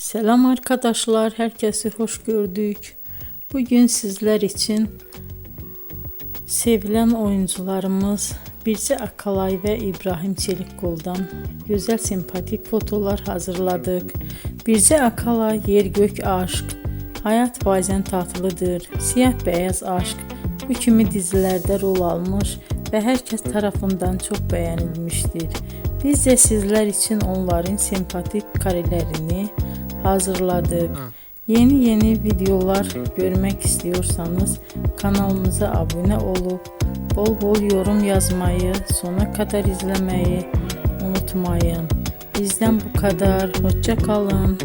Selam arkadaşlar, herkesi hoş gördük. Bugün sizler için sevilen oyuncularımız Birce Akalay ve İbrahim Çelikkol'dan güzel sempatik fotolar hazırladık. Birce Akalay yer gök aşk, hayat bazen tatlıdır, siyah beyaz aşk bu kimi dizilerde rol almış ve herkes tarafından çok beğenilmiştir. Biz de sizler için onların sempatik karelerini hazırladık. Yeni videolar görmek istiyorsanız kanalımıza abone olup bol bol yorum yazmayı, sona kadar izlemeyi unutmayın. Bizden bu kadar. Hoşça kalın.